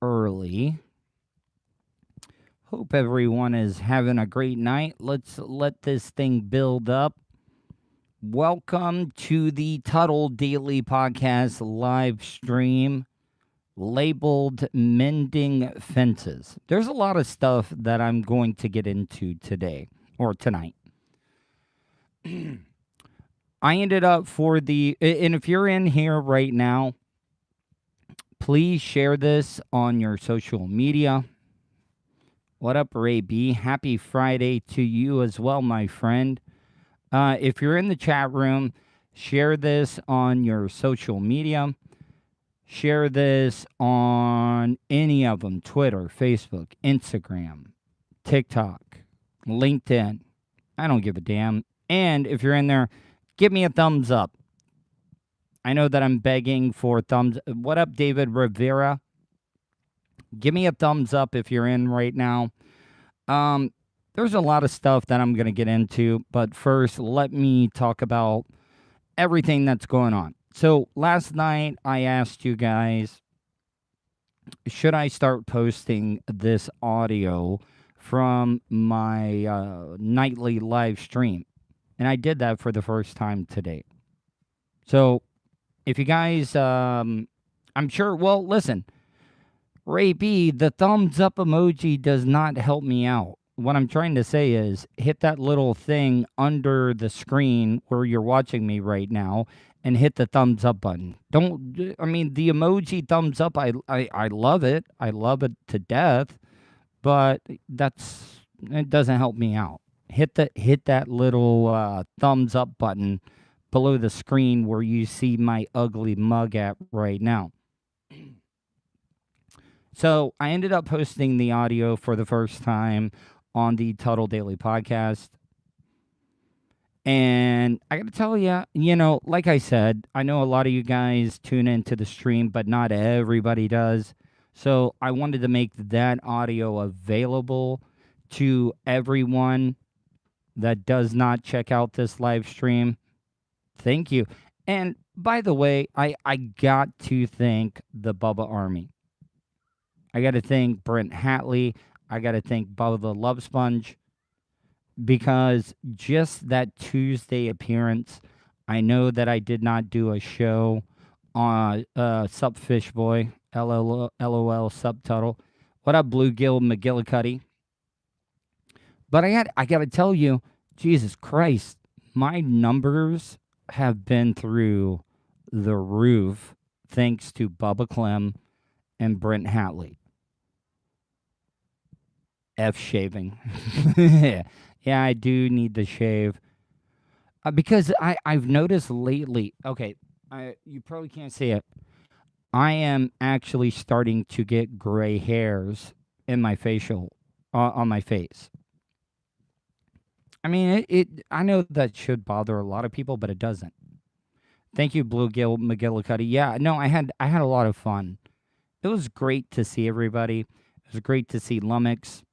early. Hope everyone is having a great night. Let's let this thing build up. Welcome to the Tuddle Daily Podcast live stream labeled Mending Fences. There's a lot of stuff that I'm going to get into today or tonight. I ended up and if you're in here right now, please share this on your social media. What up, Ray B? Happy Friday to you as well, my friend. If you're in the chat room, share this on your social media. Share this on any of them: Twitter, Facebook, Instagram, TikTok, LinkedIn. I don't give a damn. And if you're in there, give me a thumbs up. I know that I'm begging for thumbs. What up, David Rivera? Give me a thumbs up if you're in right now. There's a lot of stuff that I'm going to get into, but first, let me talk about everything that's going on. So last night, I asked you guys, should I start posting this audio from my nightly live stream? And I did that for the first time today. So if you guys, I'm sure, well, listen, Ray B, the thumbs up emoji does not help me out. What I'm trying to say is hit that little thing under the screen where you're watching me right now and hit the thumbs up button. The emoji thumbs up, I love it. I love it to death, but it doesn't help me out. Hit that little thumbs up button below the screen where you see my ugly mug at right now. So I ended up posting the audio for the first time on the Tuddle Daily Podcast. And I got to tell you, like I said, I know a lot of you guys tune into the stream, but not everybody does. So I wanted to make that audio available to everyone that does not check out this live stream. Thank you. And by the way, I got to thank the Bubba Army. I got to thank Brent Hatley. I got to thank Bubba the Love Sponge, because just that Tuesday appearance, I know that I did not do a show on Sup Fish Boy, LOL Subtitle. What up, Bluegill McGillicuddy? But I got to tell you, Jesus Christ, my numbers have been through the roof thanks to Bubba Clem and Brent Hatley. F shaving. Yeah, I do need to shave. Because I've noticed lately, okay, you probably can't see it. I am actually starting to get gray hairs in my on my face. I mean, I know that should bother a lot of people, but it doesn't. Thank you, Bluegill McGillicuddy. Yeah, no, I had a lot of fun. It was great to see everybody. It was great to see Lummox.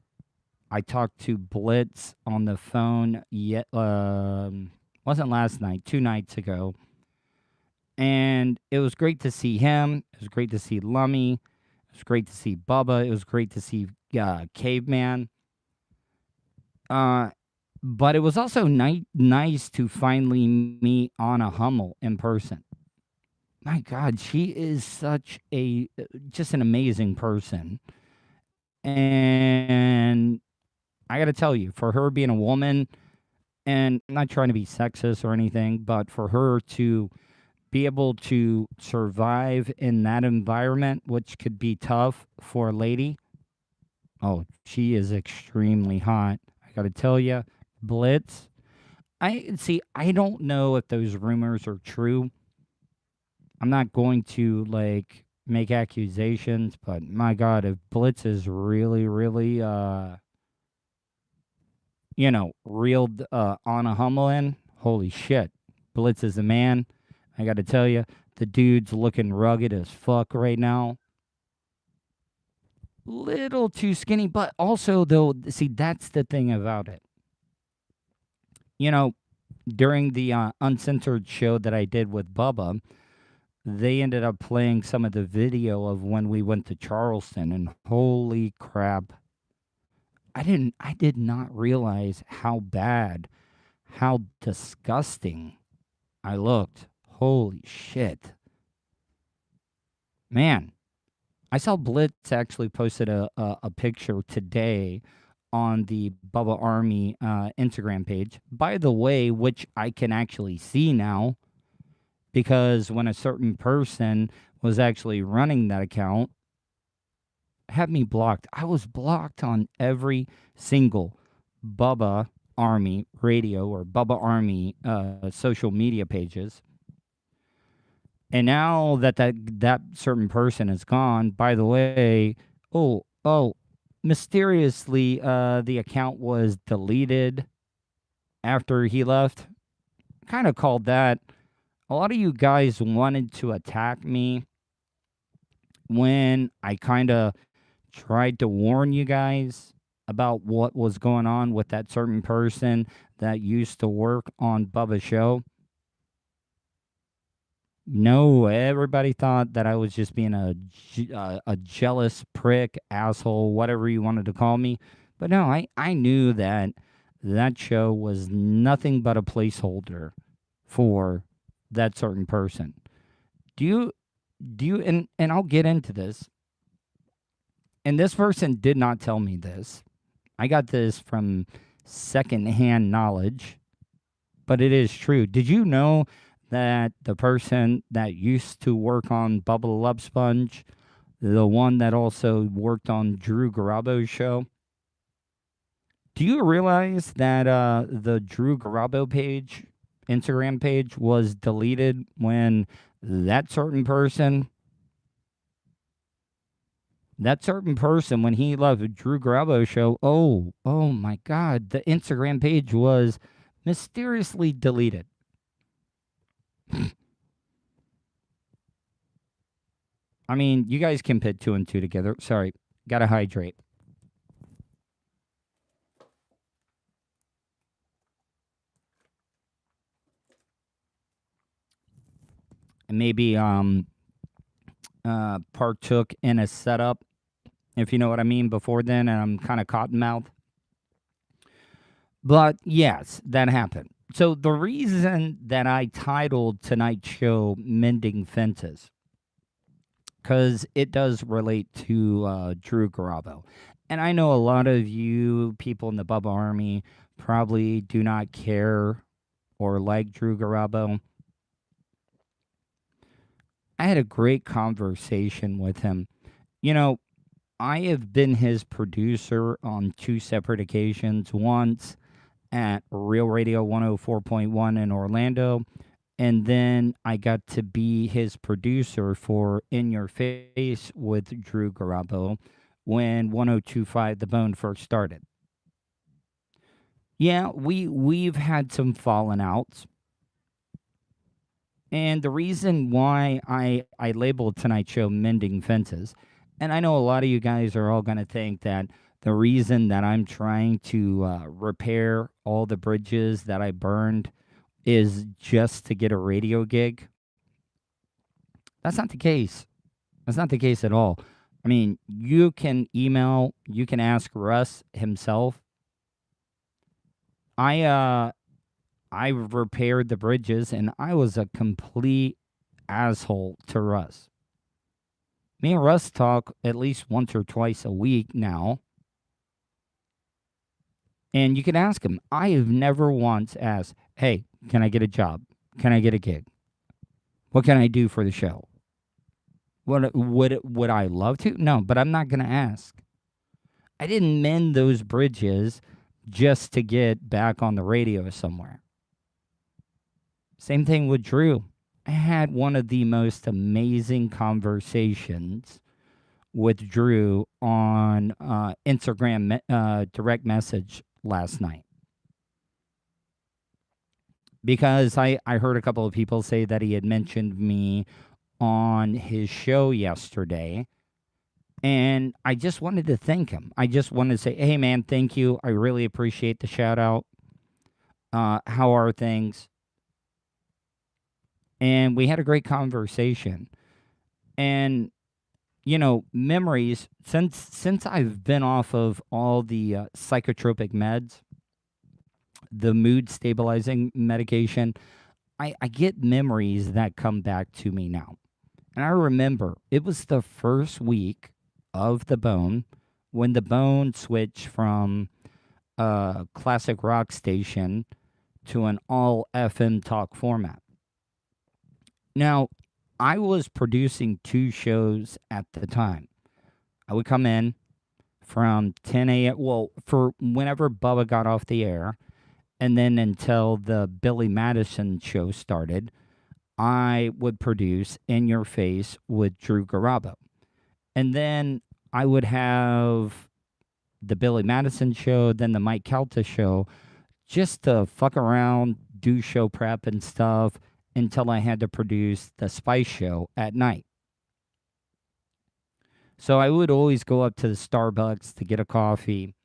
I talked to Blitz on the phone wasn't last night, 2 nights ago. And it was great to see him. It was great to see Lummy. It was great to see Bubba. It was great to see Caveman. But it was also nice to finally meet Anna Hummel in person. My God, she is just an amazing person. And I got to tell you, for her being a woman, and I'm not trying to be sexist or anything, but for her to be able to survive in that environment, which could be tough for a lady, oh, she is extremely hot. I got to tell you, Blitz, I don't know if those rumors are true. I'm not going to make accusations, but my God, if Blitz is really, really, reeled Anna Hummel in, holy shit, Blitz is a man. I got to tell you, the dude's looking rugged as fuck right now. Little too skinny, but also, though, see, that's the thing about it. During the uncensored show that I did with Bubba, they ended up playing some of the video of when we went to Charleston, and holy crap, I did not realize how bad, how disgusting I looked. Holy shit. Man, I saw Blitz actually posted a picture today on the Bubba Army Instagram page. By the way, which I can actually see now, because when a certain person was actually running that account, had me blocked. I was blocked on every single Bubba Army radio or Bubba Army social media pages. And now that certain person is gone, by the way, mysteriously, the account was deleted after he left. Kind of called that. A lot of you guys wanted to attack me when I kind of tried to warn you guys about what was going on with that certain person that used to work on Bubba's show. No, everybody thought that I was just being a jealous prick, asshole, whatever you wanted to call me. But no, I knew that that show was nothing but a placeholder for that certain person. Do you and I'll get into this. And this person did not tell me this. I got this from secondhand knowledge, but it is true. Did you know that the person that used to work on Bubba the Love Sponge, the one that also worked on Drew Garabo's show, do you realize that the Drew Garabo page, Instagram page, was deleted when that certain person, when he left Drew Garabo's show, oh my God, the Instagram page was mysteriously deleted. I mean, you guys can put two and two together. Sorry, gotta hydrate. And maybe partook in a setup, if you know what I mean, before then, and I'm kind of cottonmouth. But yes, that happened. So the reason that I titled tonight's show Mending Fences, because it does relate to Drew Garabo. And I know a lot of you people in the Bubba Army probably do not care or like Drew Garabo. I had a great conversation with him. You know, I have been his producer on two separate occasions. Once at Real Radio 104.1 in Orlando, and then I got to be his producer for In Your Face with Drew Garabo when 102.5 The Bone first started. Yeah, we've had some falling outs. And the reason why I labeled tonight's show Mending Fences, and I know a lot of you guys are all going to think that the reason that I'm trying to repair all the bridges that I burned is just to get a radio gig. That's not the case. That's not the case at all. I mean, you can email, you can ask Russ himself. I repaired the bridges, and I was a complete asshole to Russ. Me and Russ talk at least once or twice a week now. And you can ask him. I have never once asked, hey, can I get a job? Can I get a gig? What can I do for the show? Would I love to? No, but I'm not going to ask. I didn't mend those bridges just to get back on the radio somewhere. Same thing with Drew. I had one of the most amazing conversations with Drew on Instagram direct message last night. Because I heard a couple of people say that he had mentioned me on his show yesterday. And I just wanted to thank him. I just wanted to say, hey, man, thank you. I really appreciate the shout out. How are things? and we had a great conversation. And memories, since I've been off of all the psychotropic meds, the mood stabilizing medication, I get memories that come back to me now. And I remember it was the first week of the Bone, when the Bone switched from a classic rock station to an all FM talk format. Now, I was producing 2 shows at the time. I would come in from 10 a.m. Well, for whenever Bubba got off the air, and then until the Billy Madison show started, I would produce In Your Face with Drew Garabo. And then I would have the Billy Madison show, then the Mike Calta show, just to fuck around, do show prep and stuff until I had to produce the Spice show at night. So I would always go up to the Starbucks to get a coffee.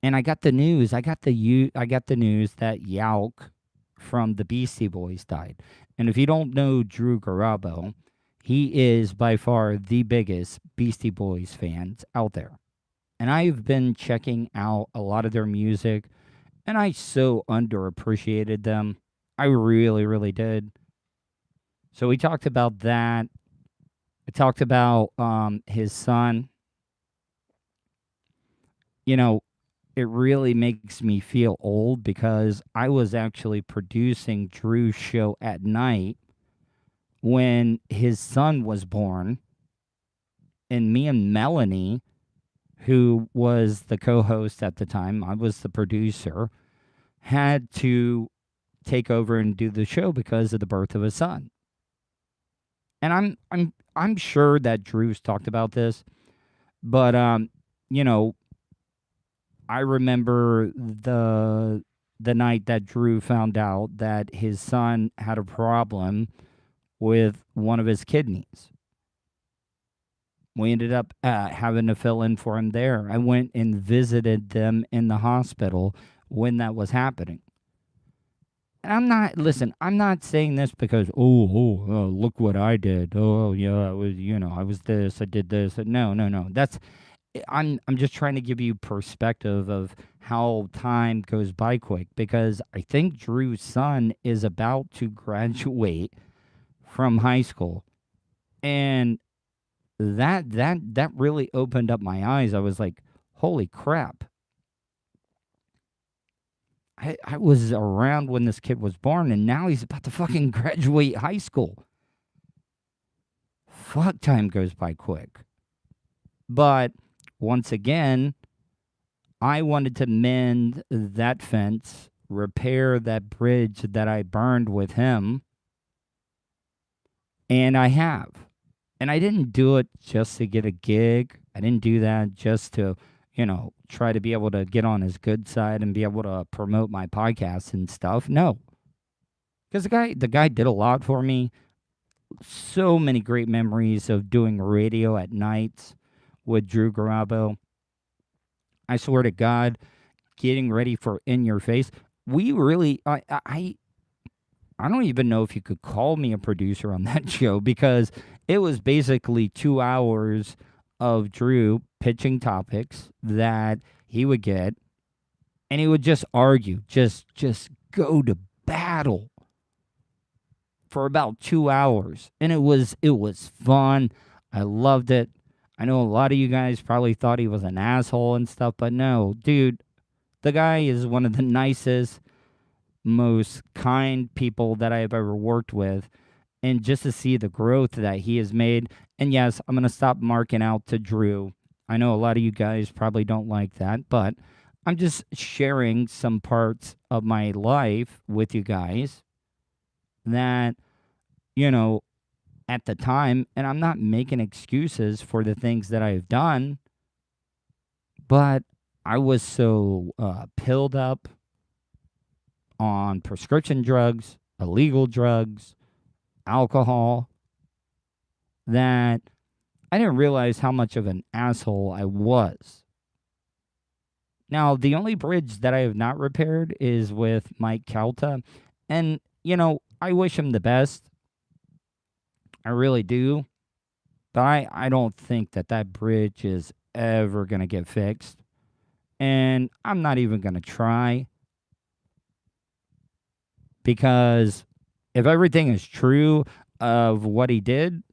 And I got the news. I got the news that Yauk from the Beastie Boys died. And if you don't know Drew Garabo, he is by far the biggest Beastie Boys fans out there. And I've been checking out a lot of their music, and I so underappreciated them. I really, really did. So we talked about that. I talked about his son. It really makes me feel old because I was actually producing Drew's show at night when his son was born. And me and Melanie, who was the co-host at the time, I was the producer, had to take over and do the show because of the birth of his son. And I'm sure that Drew's talked about this, but I remember the night that Drew found out that his son had a problem with one of his kidneys. We ended up having to fill in for him there. I went and visited them in the hospital when that was happening. And I'm not saying this because, look what I did. Oh, yeah, I was this, I did this. No. I'm just trying to give you perspective of how time goes by quick, because I think Drew's son is about to graduate from high school. And that really opened up my eyes. I was like, holy crap. I was around when this kid was born, and now he's about to fucking graduate high school. Fuck, time goes by quick. But once again, I wanted to mend that fence, repair that bridge that I burned with him, and I have. And I didn't do it just to get a gig. I didn't do that just to, try to be able to get on his good side and be able to promote my podcast and stuff. No. Because the guy did a lot for me. So many great memories of doing radio at nights with Drew Garabo. I swear to God, getting ready for In Your Face. We really, I don't even know if you could call me a producer on that show, because it was basically 2 hours of Drew pitching topics that he would get, and he would just argue, just go to battle for about 2 hours. And it was fun. I loved it. I know a lot of you guys probably thought he was an asshole and stuff, but no, dude, the guy is one of the nicest, most kind people that I've ever worked with. And just to see the growth that he has made. And yes, I'm going to stop marking out to Drew. I know a lot of you guys probably don't like that, but I'm just sharing some parts of my life with you guys that, at the time, and I'm not making excuses for the things that I've done, but I was so pilled up on prescription drugs, illegal drugs, alcohol, that I didn't realize how much of an asshole I was. Now, the only bridge that I have not repaired is with Mike Calta. And, I wish him the best. I really do. But I don't think that bridge is ever going to get fixed. And I'm not even going to try, because if everything is true of what he did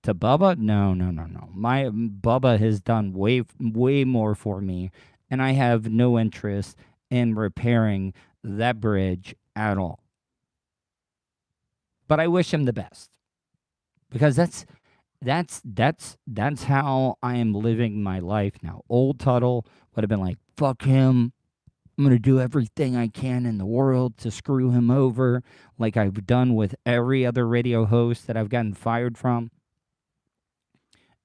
to Bubba, no, no, no, no. My Bubba has done way more for me, and I have no interest in repairing that bridge at all. But I wish him the best, because that's how I am living my life now. Old Tuddle would have been like, fuck him. I'm going to do everything I can in the world to screw him over, like I've done with every other radio host that I've gotten fired from.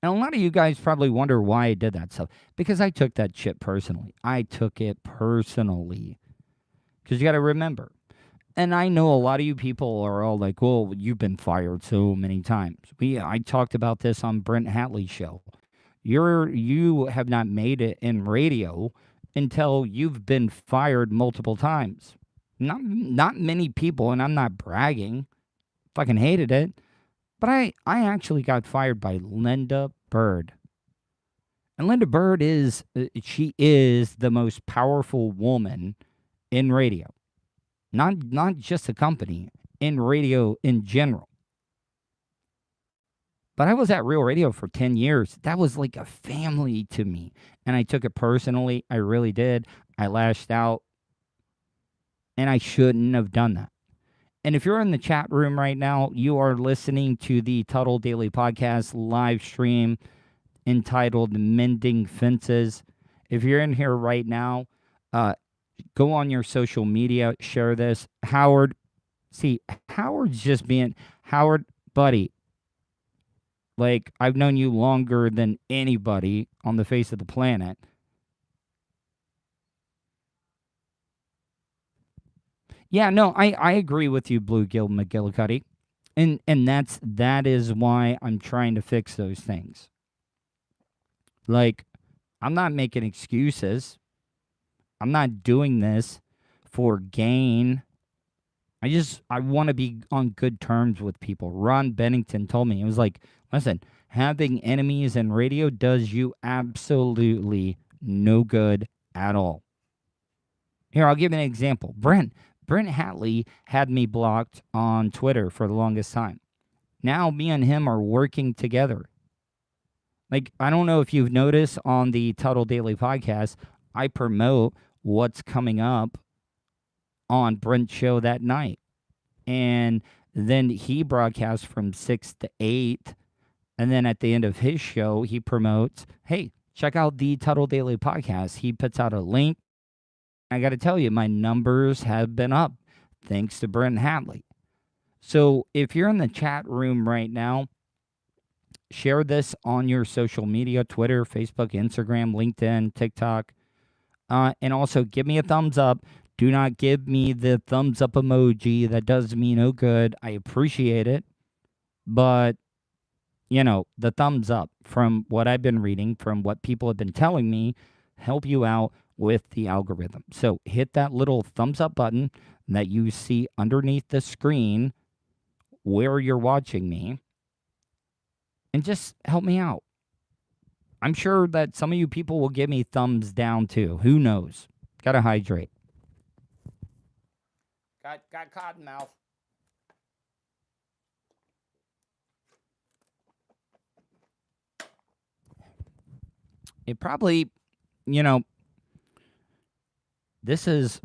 And a lot of you guys probably wonder why I did that stuff. Because I took that shit personally. I took it personally. Because you got to remember. And I know a lot of you people are all like, well, you've been fired so many times. I talked about this on Brent Hatley's show. You have not made it in radio until you've been fired multiple times. Not many people, and I'm not bragging. Fucking hated it. But I actually got fired by Linda Bird. And Linda Bird she is the most powerful woman in radio. Not just a company, in radio in general. But I was at Real Radio for 10 years. That was like a family to me. And I took it personally. I really did. I lashed out. And I shouldn't have done that. And if you're in the chat room right now, you are listening to the Tuddle Daily Podcast live stream entitled Mending Fences. If you're in here right now, go on your social media, share this. Howard's just being, Howard, buddy, like, I've known you longer than anybody on the face of the planet. Yeah, no, I agree with you, Bluegill McGillicuddy. And that is why I'm trying to fix those things. Like, I'm not making excuses. I'm not doing this for gain. I want to be on good terms with people. Ron Bennington told me, it was like, listen, having enemies in radio does you absolutely no good at all. Here, I'll give you an example. Brent Hatley had me blocked on Twitter for the longest time. Now me and him are working together. Like, I don't know if you've noticed on the Tuddle Daily Podcast, I promote what's coming up on Brent's show that night. And then he broadcasts from 6 to 8. And then at the end of his show, he promotes, hey, check out the Tuddle Daily Podcast. He puts out a link. I got to tell you, my numbers have been up thanks to Brent Hatley. So if you're in the chat room right now, share this on your social media, Twitter, Facebook, Instagram, LinkedIn, TikTok. And also give me a thumbs up. Do not give me the thumbs up emoji. That does me no good. I appreciate it. But, the thumbs up, from what I've been reading, from what people have been telling me, help you out with the algorithm. So hit that little thumbs up button that you see underneath the screen where you're watching me, and just help me out. I'm sure that some of you people will give me thumbs down too. Who knows? Gotta hydrate. Got cotton mouth. It probably, this is,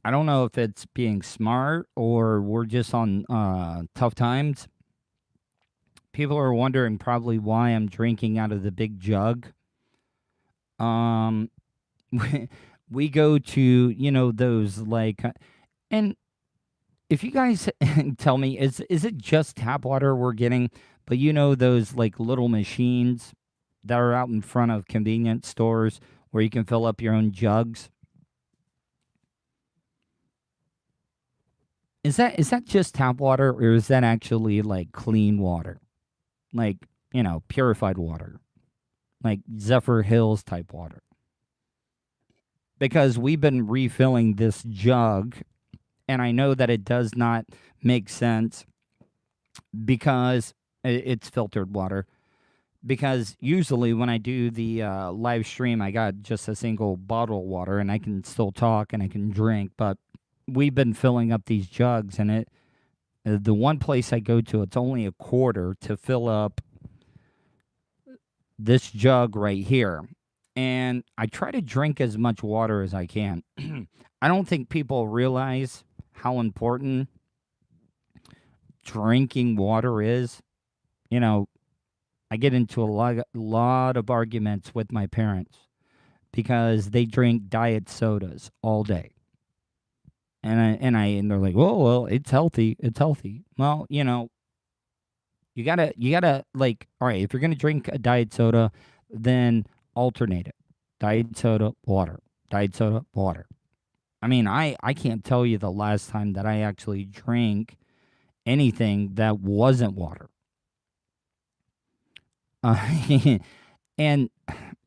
I don't know if it's being smart or we're just on tough times. People are wondering probably why I'm drinking out of the big jug. We go to, those like, and if you guys tell me, is it just tap water we're getting? But those like little machines that are out in front of convenience stores where you can fill up your own jugs. Is that just tap water, or is that actually like clean water? Like, purified water. Like Zephyr Hills type water. Because we've been refilling this jug, and I know that it does not make sense because it's filtered water. Because usually when I do the live stream, I got just a single bottle of water, and I can still talk and I can drink. But we've been filling up these jugs, and the one place I go to, it's only a quarter to fill up this jug right here. And I try to drink as much water as I can. I don't think people realize how important drinking water is. You know, I get into a lot of arguments with my parents because they drink diet sodas all day. And they're like, "Oh, well, it's healthy. It's healthy." Well, you gotta like, all right, if you're gonna drink a diet soda, then alternate it. Diet soda, water. Diet soda, water. I mean, I can't tell you the last time that I actually drank anything that wasn't water. And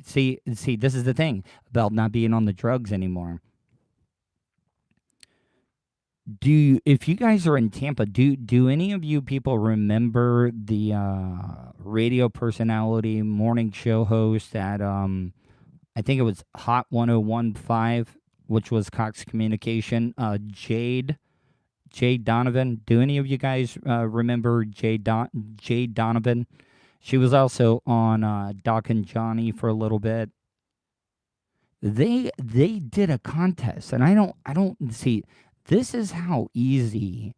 see, this is the thing about not being on the drugs anymore. If you guys are in Tampa, do any of you people remember the radio personality morning show host at I think it was Hot 1015, which was Cox Communication, Jade Donovan? Do any of you guys remember Jade Donovan? She was also on Doc and Johnny for a little bit. They did a contest, and I don't see. This is how easy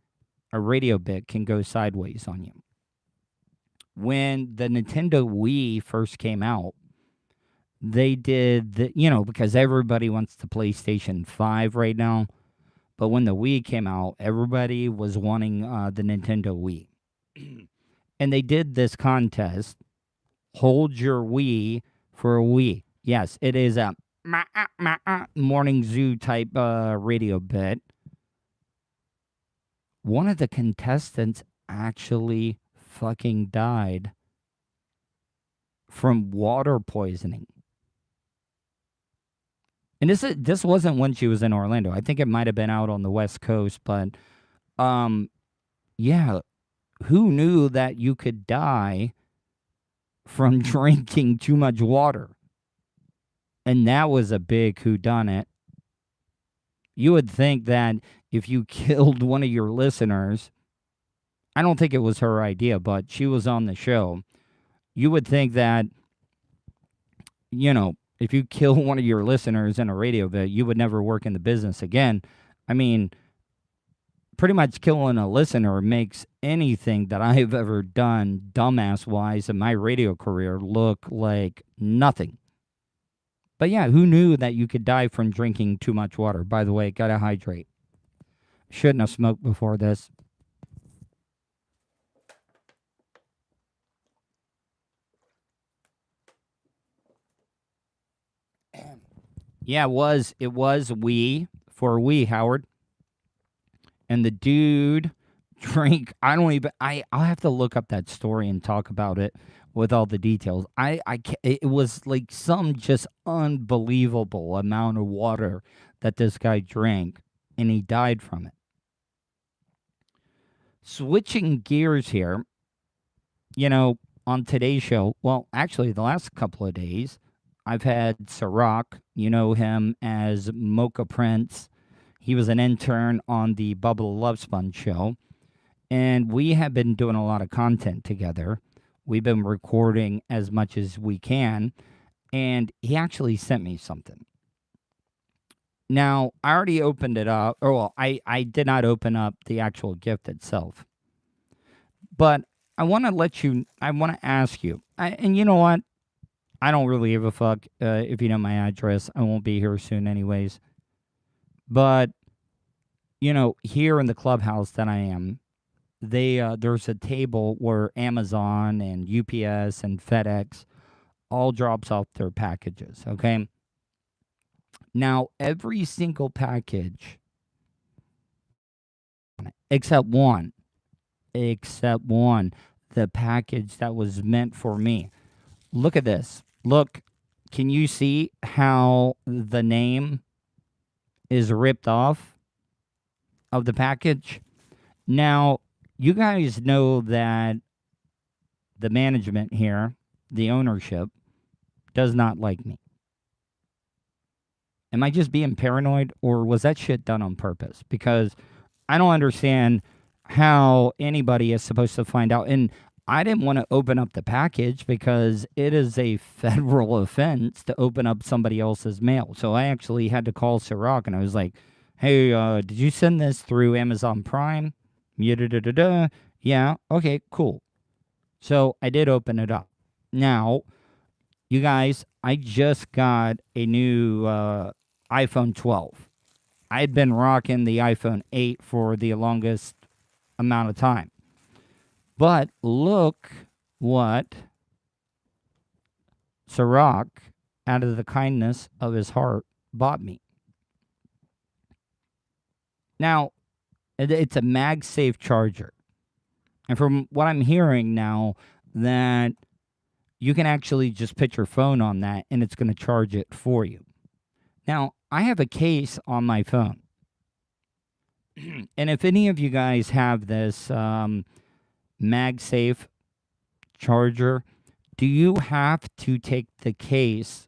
a radio bit can go sideways on you. When the Nintendo Wii first came out, they did because everybody wants the PlayStation 5 right now. But when the Wii came out, everybody was wanting the Nintendo Wii. And they did this contest, Hold Your Wii for a Wii. Yes, it is a morning zoo type radio bit. One of the contestants actually fucking died from water poisoning. And this wasn't when she was in Orlando. I think it might have been out on the West Coast, but yeah, who knew that you could die from drinking too much water? And that was a big whodunit. You would think that if you killed one of your listeners, I don't think it was her idea, but she was on the show. You would think that, if you kill one of your listeners in a radio bit, you would never work in the business again. I mean, pretty much killing a listener makes anything that I've ever done dumbass-wise in my radio career look like nothing. But yeah, who knew that you could die from drinking too much water? By the way, gotta hydrate. Shouldn't have smoked before this. Yeah, it was Wii for Wii, Howard. And the dude drank. I'll have to look up that story and talk about it with all the details. It was like some just unbelievable amount of water that this guy drank, and he died from it. Switching gears here, on today's show, well, actually the last couple of days, I've had Ciroc, you know him as Mocha Prince. He was an intern on the Bubba the Love Sponge show, and we have been doing a lot of content together. We've been recording as much as we can, and he actually sent me something. Now, I already opened it up, I did not open up the actual gift itself. But I want to ask you, and you know what? I don't really give a fuck if you know my address. I won't be here soon anyways. But, here in the clubhouse that I am, there's a table where Amazon and UPS and FedEx all drops off their packages, okay? Now, every single package, except one, the package that was meant for me. Look at this. Look, can you see how the name is ripped off? of the package. Now, you guys know that the management here, the ownership, does not like me. Am I just being paranoid, or was that shit done on purpose? Because I don't understand how anybody is supposed to find out. And I didn't want to open up the package because it is a federal offense to open up somebody else's mail. So I actually had to call Ciroc and I was like, hey, did you send this through Amazon Prime? Yeah, yeah, okay, cool. So I did open it up. Now, you guys, I just got a new iPhone 12. I had been rocking the iPhone 8 for the longest amount of time. But look what Ciroc, out of the kindness of his heart, bought me. Now, it's a MagSafe charger. And from what I'm hearing now, that you can actually just put your phone on that and it's going to charge it for you. Now, I have a case on my phone. And if any of you guys have this MagSafe charger, do you have to take the case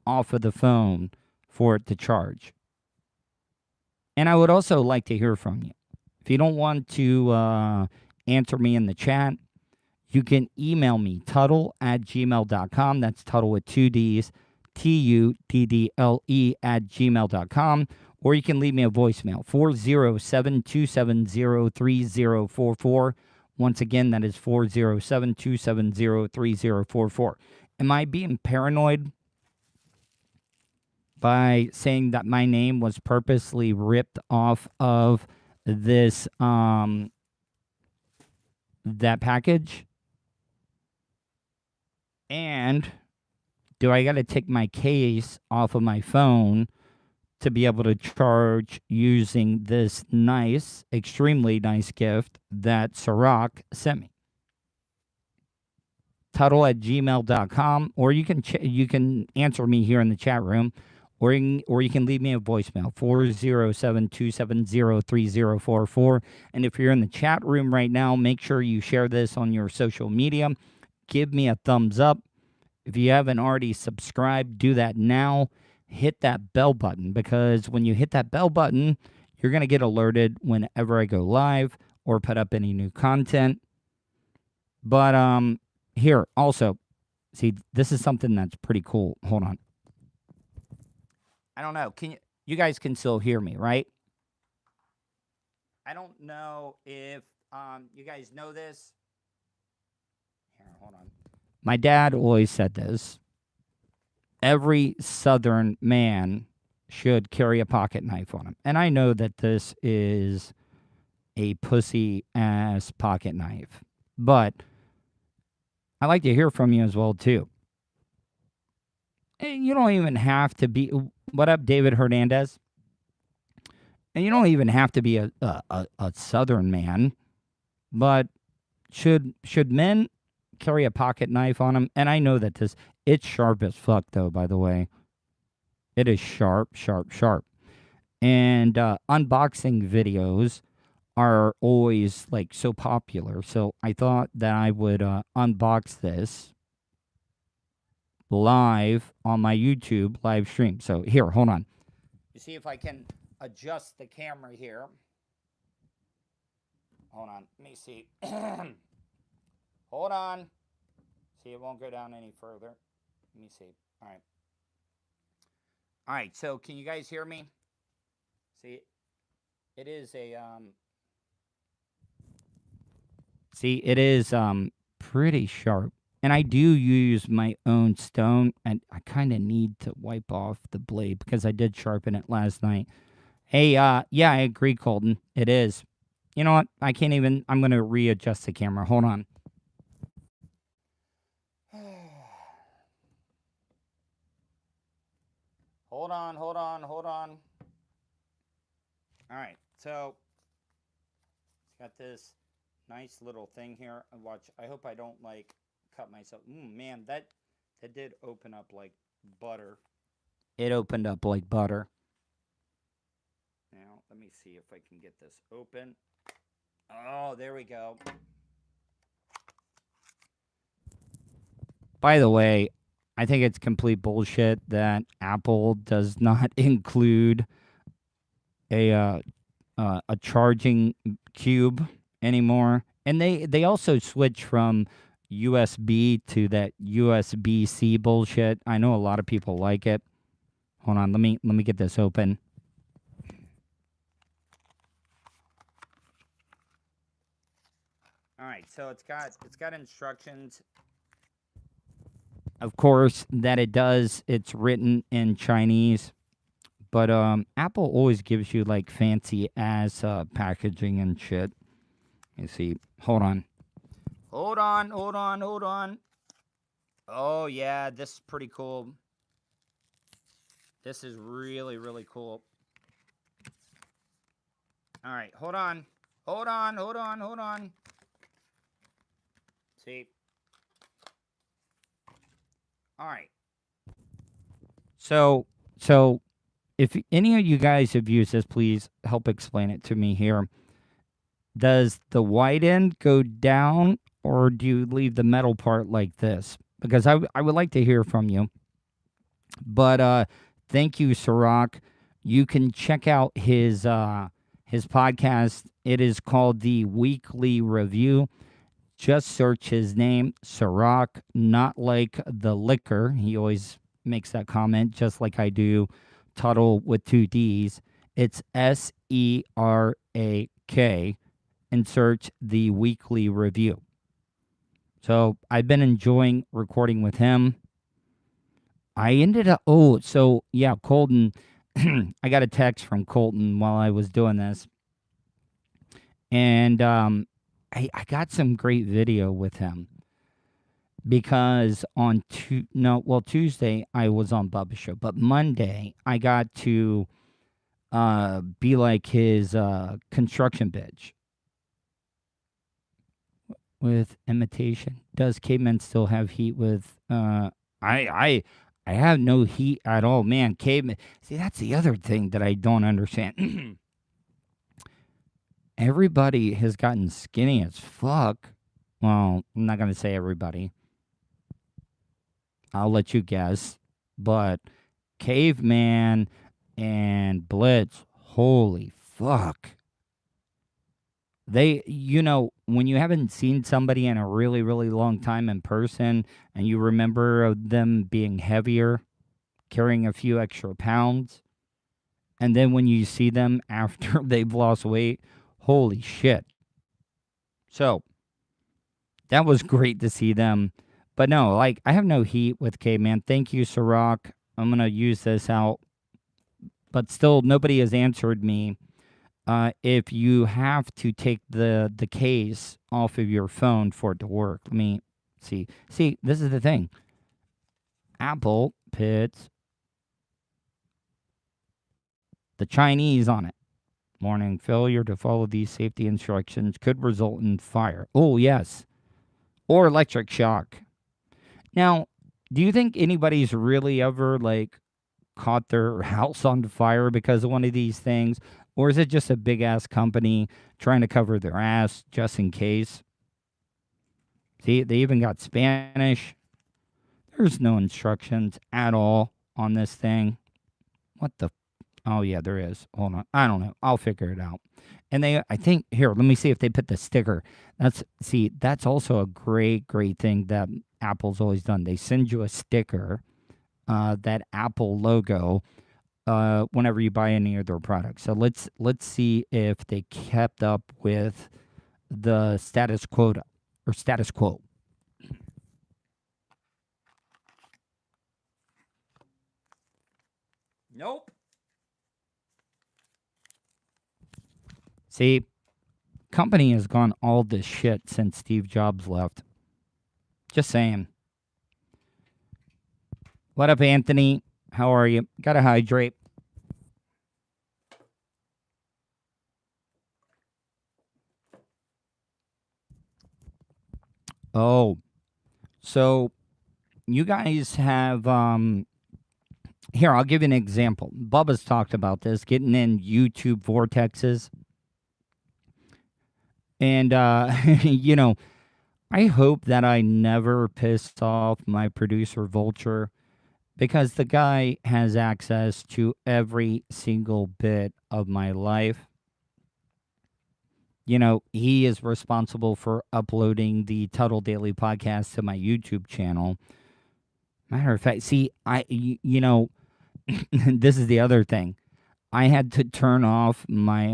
off of the phone for it to charge? And I would also like to hear from you. If you don't want to answer me in the chat, you can email me, Tuddle@gmail.com. That's Tuddle with 2 Ds, TUDDLE@gmail.com. Or you can leave me a voicemail, 407-270-3044. Once again, that is 407-270-3044. Am I being paranoid by saying that my name was purposely ripped off of this that package? And do I got to take my case off of my phone to be able to charge using this nice, extremely nice gift that Ciroc sent me? Tuddle@gmail.com, or you can answer me here in the chat room, or you can leave me a voicemail, 407-270-3044. And if you're in the chat room right now, make sure you share this on your social media. Give me a thumbs up. If you haven't already subscribed, do that now. Hit that bell button, because when you hit that bell button, you're going to get alerted whenever I go live or put up any new content. But here also, see, this is something that's pretty cool. Hold on. I don't know. You guys can still hear me, right? I don't know if you guys know this. Here, hold on. My dad always said this. Every Southern man should carry a pocket knife on him. And I know that this is a pussy-ass pocket knife. But I like to hear from you as well, too. And you don't even have to be... What up, David Hernandez? And you don't even have to be a Southern man. But should men carry a pocket knife on them? And I know that it's sharp as fuck, though, by the way. It is sharp, sharp, sharp. And unboxing videos are always, like, so popular. So I thought that I would unbox this live on my YouTube live stream. So here, hold on. You see if I can adjust the camera here. Hold on. Let me see. Hold on. See, it won't go down any further. Let me see. All right. All right, so can you guys hear me? See, it is a pretty sharp. And I do use my own stone, and I kind of need to wipe off the blade because I did sharpen it last night. Hey, yeah, I agree, Colton. It is. You know what? I'm going to readjust the camera. Hold on. Hold on. All right, so it's got this nice little thing here. Watch, I hope I don't, like, cut myself. Man, that did open up like butter. It opened up like butter. Now, let me see if I can get this open. Oh, there we go. By the way, I think it's complete bullshit that Apple does not include a charging cube anymore, and they also switch from USB to that USB C bullshit. I know a lot of people like it. Hold on, let me get this open. All right, so it's got instructions. Of course, that it does. It's written in Chinese, but Apple always gives you like fancy ass packaging and shit. You see, hold on. Hold on. Oh yeah, this is pretty cool. This is really, really cool. All right, hold on. See. All right. So if any of you guys have used this, please help explain it to me here. Does the white end go down, or do you leave the metal part like this? Because I would like to hear from you. But thank you, Sirach. You can check out his podcast. It is called the Weekly Review. Just search his name, Sirach, not like the liquor. He always makes that comment, just like I do, Tuddle with two D's. It's SERAK, and search the Weekly Review. So I've been enjoying recording with him. I ended up, Colton. I got a text from Colton while I was doing this. And I got some great video with him because on Tuesday I was on Bubba's show, but Monday I got to be like his construction bitch with imitation. Does Caveman still have heat with I have no heat at all, man. Caveman. See, that's the other thing that I don't understand. Everybody has gotten skinny as fuck. Well, I'm not going to say everybody. I'll let you guess. But Caveman and Blitz, holy fuck. They, when you haven't seen somebody in a really, really long time in person and you remember them being heavier, carrying a few extra pounds, and then when you see them after they've lost weight, holy shit. So, that was great to see them. But no, like, I have no heat with Caveman. Thank you, Sirach. I'm going to use this out. But still, nobody has answered me. If you have to take the case off of your phone for it to work. Let me see. See, this is the thing. Apple puts the Chinese on it. Warning, failure to follow these safety instructions could result in fire. Oh, yes. Or electric shock. Now, do you think anybody's really ever, like, caught their house on fire because of one of these things? Or is it just a big-ass company trying to cover their ass just in case? See, they even got Spanish. There's no instructions at all on this thing. What the... Oh, yeah, there is. Hold on. I don't know. I'll figure it out. And I think, here, let me see if they put the sticker. That's also a great, great thing that Apple's always done. They send you a sticker, that Apple logo, whenever you buy any of their products. So let's see if they kept up with the status quo. Nope. See, company has gone all this shit since Steve Jobs left. Just saying. What up, Anthony? How are you? Gotta hydrate. Oh, so you guys have Here, I'll give you an example. Bubba's talked about this, getting in YouTube vortexes. And, I hope that I never piss off my producer, Vulture, because the guy has access to every single bit of my life. He is responsible for uploading the Tuddle Daily podcast to my YouTube channel. Matter of fact, see, this is the other thing. I had to turn off my,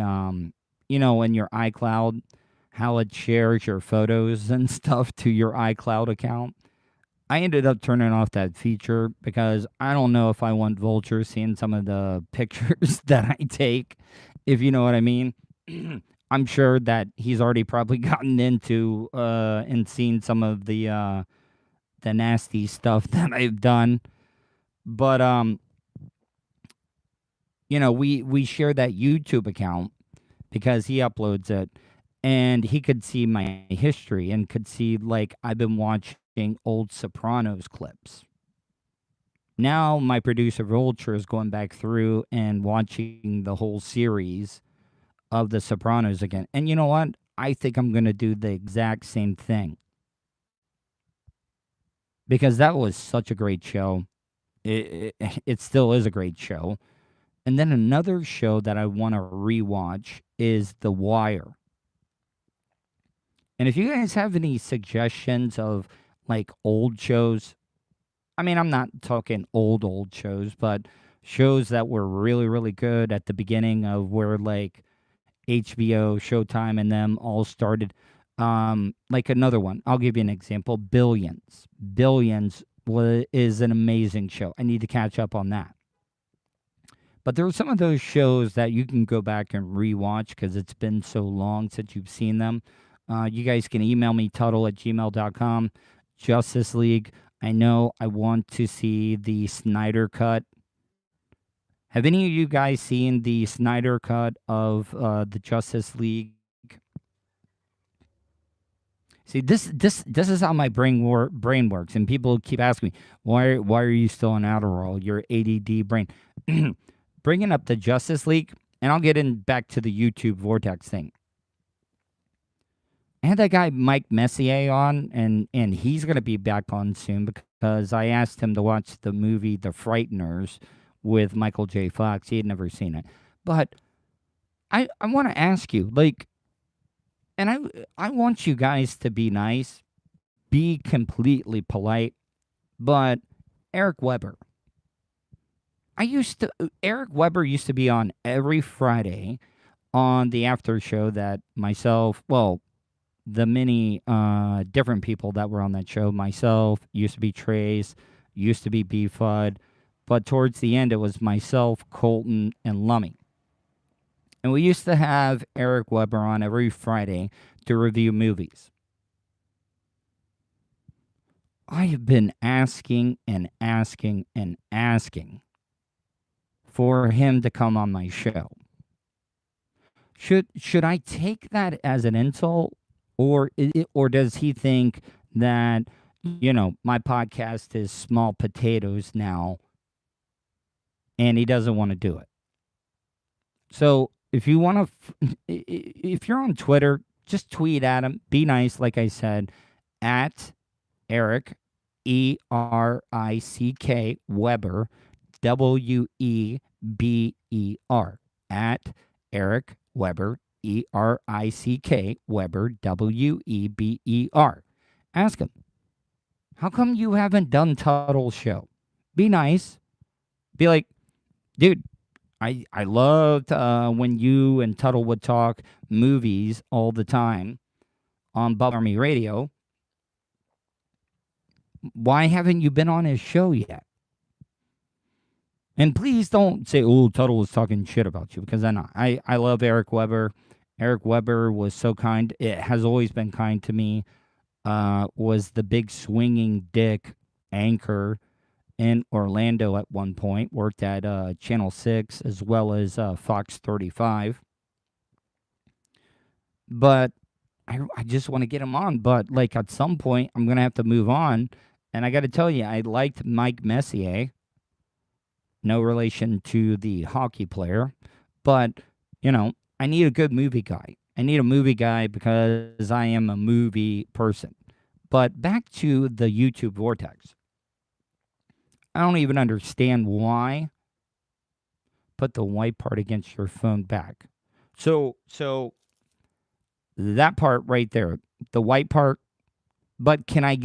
in your iCloud, how it shares your photos and stuff to your iCloud account. I ended up turning off that feature because I don't know if I want Vulture seeing some of the pictures that I take, if you know what I mean. I'm sure that he's already probably gotten into and seen some of the nasty stuff that I've done. But we share that YouTube account because he uploads it, and he could see my history and could see, like, I've been watching old Sopranos clips. Now my producer Vulture is going back through and watching the whole series of the Sopranos again. And you know what? I think I'm going to do the exact same thing. Because that was such a great show. It still is a great show. And then another show that I want to rewatch is The Wire. And if you guys have any suggestions of, like, old shows, I mean, I'm not talking old shows, but shows that were really, really good at the beginning of where, like, HBO, Showtime, and them all started. Like another one, I'll give you an example. Billions. Billions is an amazing show. I need to catch up on that. But there are some of those shows that you can go back and rewatch because it's been so long since you've seen them. You guys can email me, tuddle@gmail.com. Justice League. I know I want to see the Snyder Cut. Have any of you guys seen the Snyder Cut of the Justice League? See, this is how my brain works, and people keep asking me, why are you still on Adderall? Your ADD brain. Bringing up the Justice League, and I'll get in back to the YouTube Vortex thing. I had that guy Mike Messier on, and he's going to be back on soon because I asked him to watch the movie The Frighteners with Michael J. Fox. He had never seen it. But I want to ask you, like, and I want you guys to be nice, be completely polite, but Eric Weber. Eric Weber used to be on every Friday on the after show that myself, well, the many different people that were on that show, myself, used to be Trace, used to be B-Fud, but towards the end it was myself, Colton, and Lummy. And we used to have Eric Weber on every Friday to review movies. I have been asking and asking and asking for him to come on my show. Should I take that as an insult, or does he think that, my podcast is small potatoes now and he doesn't want to do it? So if you want to, if you're on Twitter, just tweet at him. Be nice, like I said, at Eric, ERICK, Weber, WEBER, at Eric Weber, ERICK, Weber, WEBER. Ask him, how come you haven't done Tuddle's show? Be nice. Be like, dude, I loved when you and Tuddle would talk movies all the time on Bubba Army Radio. Why haven't you been on his show yet? And please don't say, oh, Tuddle was talking shit about you, because I'm not. I love Eric Weber. Eric Weber was so kind. It has always been kind to me. Was the big swinging dick anchor in Orlando at one point. Worked at Channel 6 as well as Fox 35. But I just want to get him on. But, like, at some point, I'm going to have to move on. And I got to tell you, I liked Mike Messier. No relation to the hockey player, but I need a good movie guy. I need a movie guy because I am a movie person. But back to the YouTube vortex. I don't even understand why put the white part against your phone back. So that part right there, the white part, but can I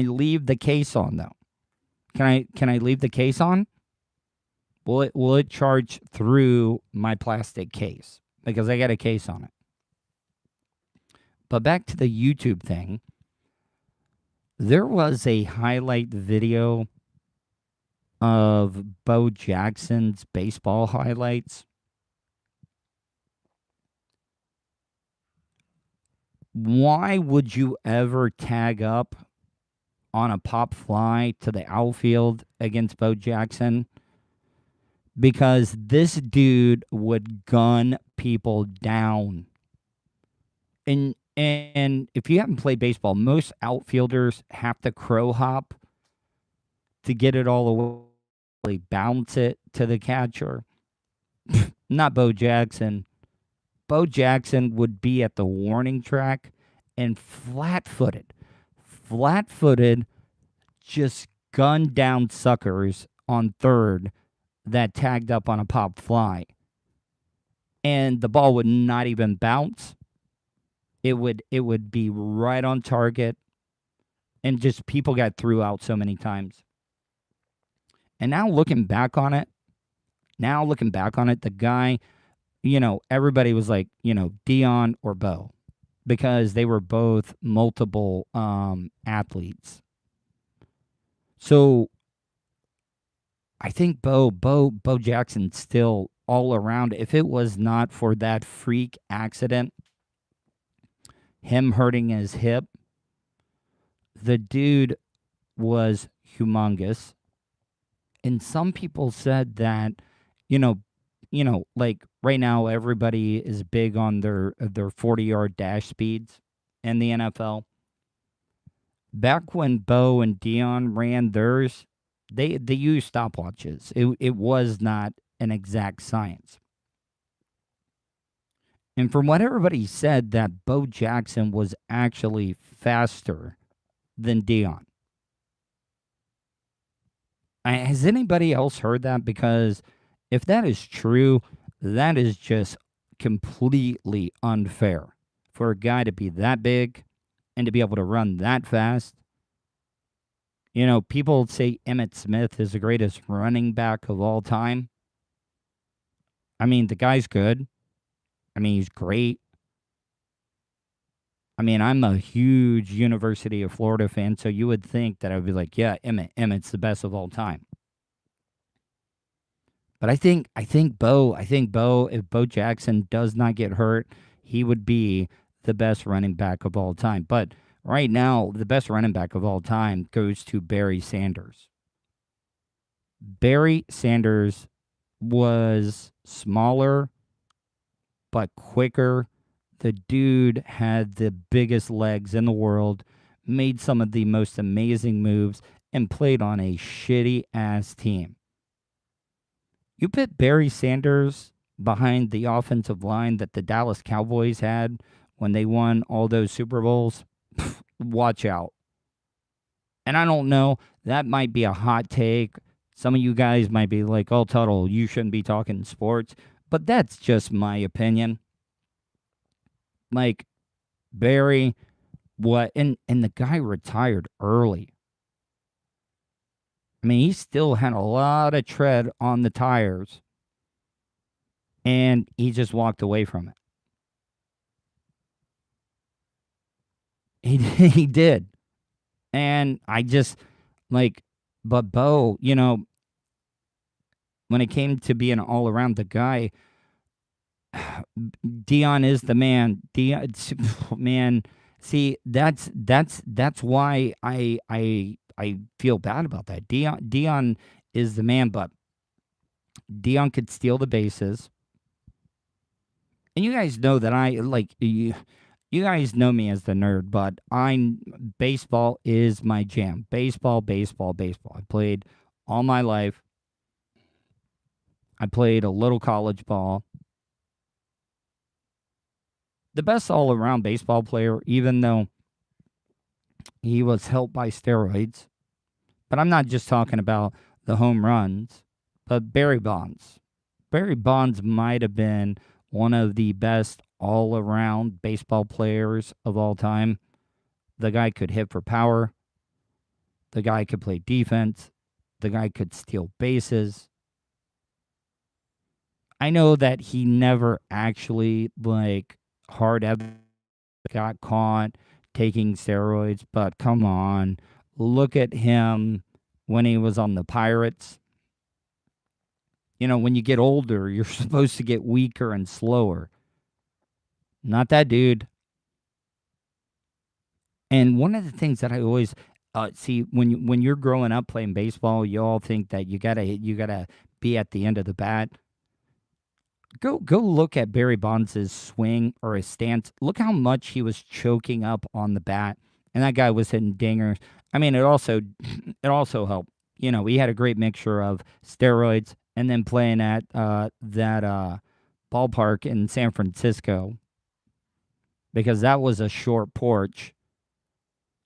leave the case on though? Can I leave the case on? Will it charge through my plastic case? Because I got a case on it. But back to the YouTube thing. There was a highlight video of Bo Jackson's baseball highlights. Why would you ever tag up on a pop fly to the outfield against Bo Jackson? Because this dude would gun people down. And if you haven't played baseball, most outfielders have to crow hop to get it all the way, bounce it to the catcher. Not Bo Jackson. Bo Jackson would be at the warning track and flat-footed, just gun down suckers on third that tagged up on a pop fly. And the ball would not even bounce. It would be right on target. And just people got threw out so many times. And now looking back on it, the guy, everybody was like, Dion or Bo, because they were both multiple athletes. So I think Bo Jackson still all around. If it was not for that freak accident, him hurting his hip, the dude was humongous. And some people said that, like right now everybody is big on their 40-yard dash speeds in the NFL. Back when Bo and Dion ran theirs, they used stopwatches. It was not an exact science. And from what everybody said, that Bo Jackson was actually faster than Dion. Has anybody else heard that? Because if that is true, that is just completely unfair for a guy to be that big and to be able to run that fast. People say Emmitt Smith is the greatest running back of all time. I mean, the guy's good. I mean, he's great. I mean, I'm a huge University of Florida fan, so you would think that I would be like, yeah, Emmitt's the best of all time. But I think Bo, if Bo Jackson does not get hurt, he would be the best running back of all time. But right now, the best running back of all time goes to Barry Sanders. Barry Sanders was smaller, but quicker. The dude had the biggest legs in the world, made some of the most amazing moves, and played on a shitty-ass team. You put Barry Sanders behind the offensive line that the Dallas Cowboys had when they won all those Super Bowls, watch out. And I don't know, that might be a hot take. Some of you guys might be like, oh, Tuddle, you shouldn't be talking sports. But that's just my opinion. Like, Barry, and the guy retired early. I mean, he still had a lot of tread on the tires, and he just walked away from it. He did. And I just, but Bo, when it came to being all around the guy, Dion is the man. Dion, man, see, that's why I feel bad about that. Dion is the man, but Dion could steal the bases. And you guys know that you guys know me as the nerd, but baseball is my jam. Baseball. I played all my life. I played a little college ball. The best all around baseball player, even though he was helped by steroids. But I'm not just talking about the home runs, but Barry Bonds. Barry Bonds might have been one of the best all around baseball players of all time. The guy could hit for power. The guy could play defense. The guy could steal bases. I know that he never actually, like, hard evidence got caught taking steroids, but come on. Look at him when he was on the Pirates. You know, when you get older, you're supposed to get weaker and slower. Not that dude. And one of the things that I always see when you're growing up playing baseball, you all think that you gotta be at the end of the bat. Go look at Barry Bonds' swing or his stance. Look how much he was choking up on the bat, and that guy was hitting dingers. I mean, it also it also helped. You know, he had a great mixture of steroids and then playing at that ballpark in San Francisco because that was a short porch,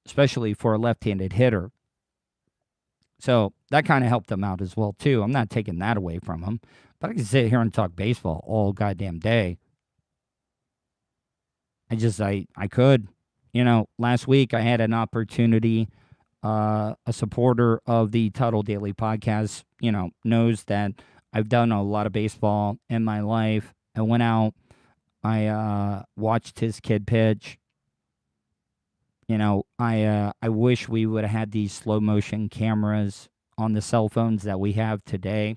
especially for a left-handed hitter. So that kind of helped him out as well too. I'm not taking that away from him, but I can sit here and talk baseball all goddamn day. I could. You know, last week I had an opportunity. A supporter of the Tuddle Daily podcast, you know, knows that I've done a lot of baseball in my life. I went out. I watched his kid pitch. You know, I wish we would have had these slow motion cameras on the cell phones that we have today.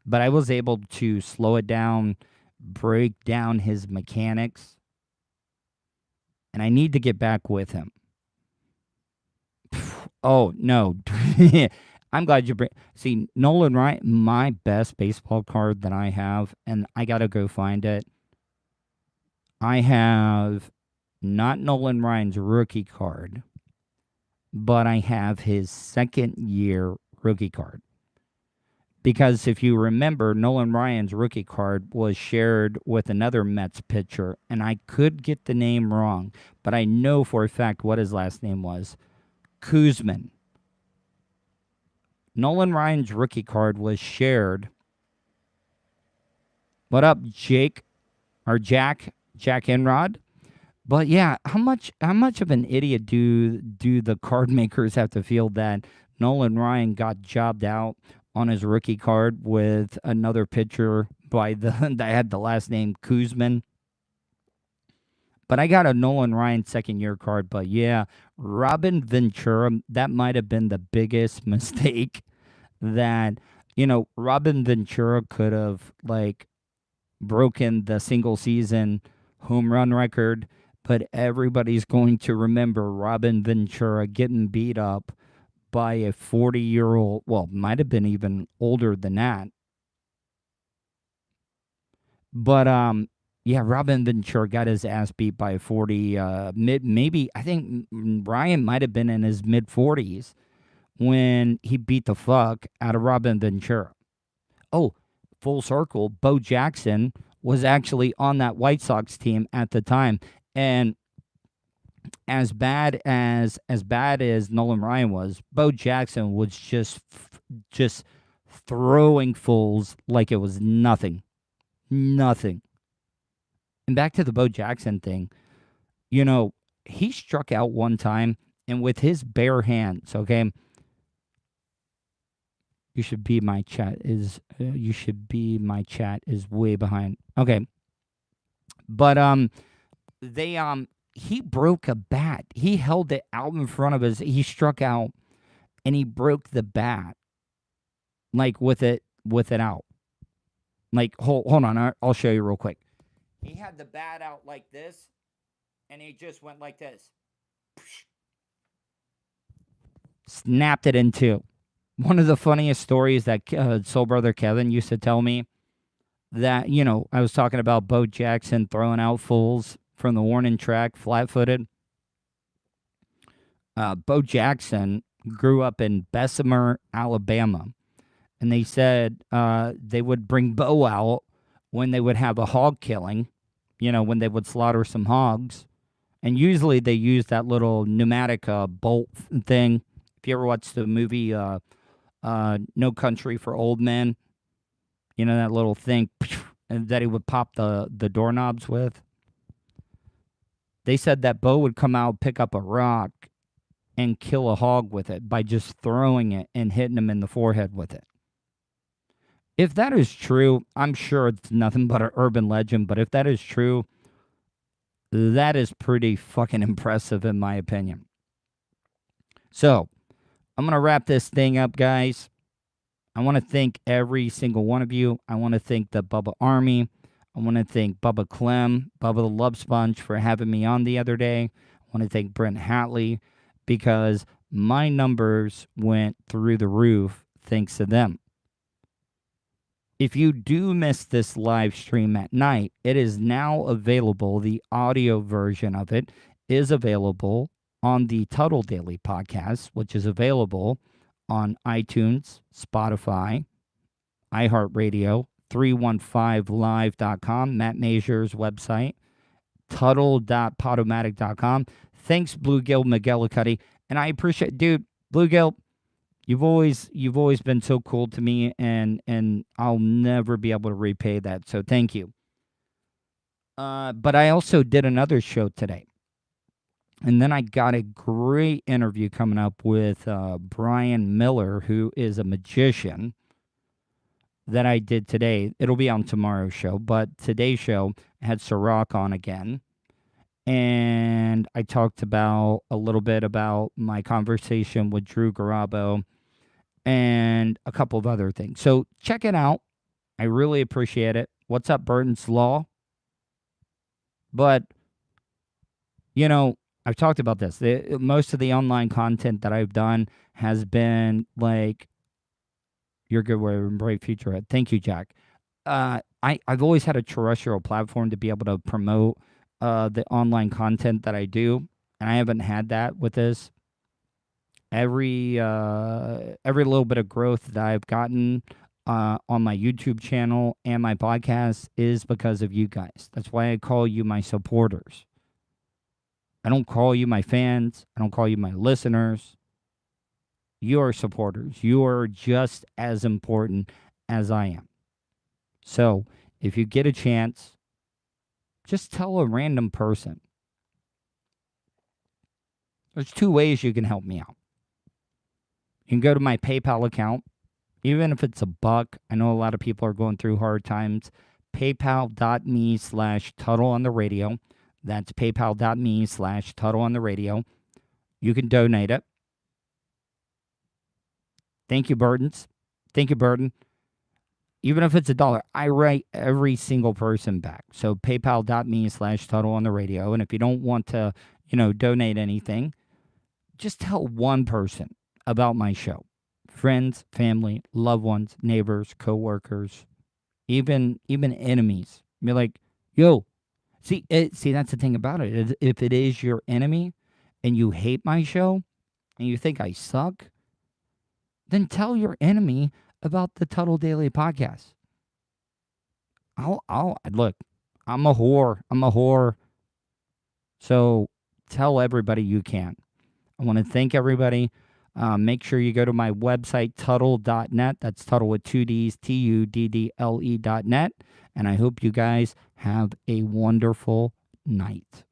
But I was able to slow it down, break down his mechanics, and I need to get back with him. Oh, no. I'm glad you bring. See, Nolan Ryan, my best baseball card that I have, and I got to go find it. I have not Nolan Ryan's rookie card, but I have his second year rookie card. Because if you remember, Nolan Ryan's rookie card was shared with another Mets pitcher, and I could get the name wrong, but I know for a fact what his last name was. Kuzman. Nolan Ryan's rookie card was shared. What up, Jake or Jack Enrod? But yeah, how much of an idiot do the card makers have to feel that Nolan Ryan got jobbed out on his rookie card with another pitcher by that had the last name Kuzman? But I got a Nolan Ryan second year card. But yeah, Robin Ventura, that might have been the biggest mistake that, you know, Robin Ventura could have, like, broken the single season home run record, but everybody's going to remember Robin Ventura getting beat up by a 40-year-old, well, might have been even older than that. But yeah, Robin Ventura got his ass beat by 40 maybe I think Ryan might have been in his mid 40s when he beat the fuck out of Robin Ventura. Oh, full circle, Bo Jackson was actually on that White Sox team at the time. And as bad as Nolan Ryan was, Bo Jackson was just throwing fools like it was nothing. Nothing. And back to the Bo Jackson thing, you know, he struck out one time and with his bare hands, okay? You should be my chat is way behind. Okay. But he broke a bat. He held it out in front of us. He struck out and he broke the bat. Like with it out. Like hold on, I'll show you real quick. He had the bat out like this and he just went like this. Snapped it in two. One of the funniest stories that Soul Brother Kevin used to tell me, that, you know, I was talking about Bo Jackson throwing out fools from the warning track, flat-footed. Bo Jackson grew up in Bessemer, Alabama, And they said they would bring Bo out when they would have a hog killing, when they would slaughter some hogs. And usually they use that little pneumatic bolt thing. If you ever watched the movie No Country for Old Men, that little thing that he would pop the doorknobs with. They said that Bo would come out, pick up a rock, and kill a hog with it by just throwing it and hitting him in the forehead with it. If that is true, I'm sure it's nothing but an urban legend, but if that is true, that is pretty fucking impressive in my opinion. So, I'm going to wrap this thing up, guys. I want to thank every single one of you. I want to thank the Bubba Army. I want to thank Bubba Clem, Bubba the Love Sponge for having me on the other day. I want to thank Brent Hatley because my numbers went through the roof thanks to them. If you do miss this live stream at night, it is now available. The audio version of it is available on the Tuddle Daily podcast, which is available on iTunes, Spotify, iHeartRadio, 315live.com, Matt Mazur's website, Tuddle.podomatic.com. Thanks, Bluegill McGillicuddy. And I appreciate, dude, Bluegill, you've always been so cool to me, and I'll never be able to repay that. So thank you. But I also did another show today. And then I got a great interview coming up with Brian Miller, who is a magician, that I did today. It'll be on tomorrow's show, but today's show I had Sirach on again. And I talked about a little bit about my conversation with Drew Garabo and a couple of other things. So check it out. I really appreciate it. What's up, Burton's Law? But, I've talked about this. Most of the online content that I've done has been like, you're good, we're in bright future ahead. Thank you, Jack. I've always had a terrestrial platform to be able to promote the online content that I do, and I haven't had that with this. Every little bit of growth that I've gotten on my YouTube channel and my podcast is because of you guys. That's why I call you my supporters. I don't call you my fans. I don't call you my listeners. You are supporters. You are just as important as I am. So if you get a chance, just tell a random person. There's two ways you can help me out. You can go to my PayPal account, even if it's $1. I know a lot of people are going through hard times. PayPal.me/Tuddle on the radio. That's PayPal.me/Tuddle on the radio. You can donate it. Thank you, Burtons. Thank you, Burton. Even if it's $1, I write every single person back. So PayPal.me/Tuddle on the radio. And if you don't want to, donate anything, just tell one person about my show. Friends, family, loved ones, neighbors, coworkers, even enemies. Be like, yo, see, that's the thing about it. If it is your enemy and you hate my show and you think I suck, then tell your enemy about the Tuddle Daily podcast. Look, I'm a whore. So tell everybody you can. I want to thank everybody. Make sure you go to my website, Tuddle.net. That's Tuddle with 2 Ds, Tuddle.net. And I hope you guys have a wonderful night.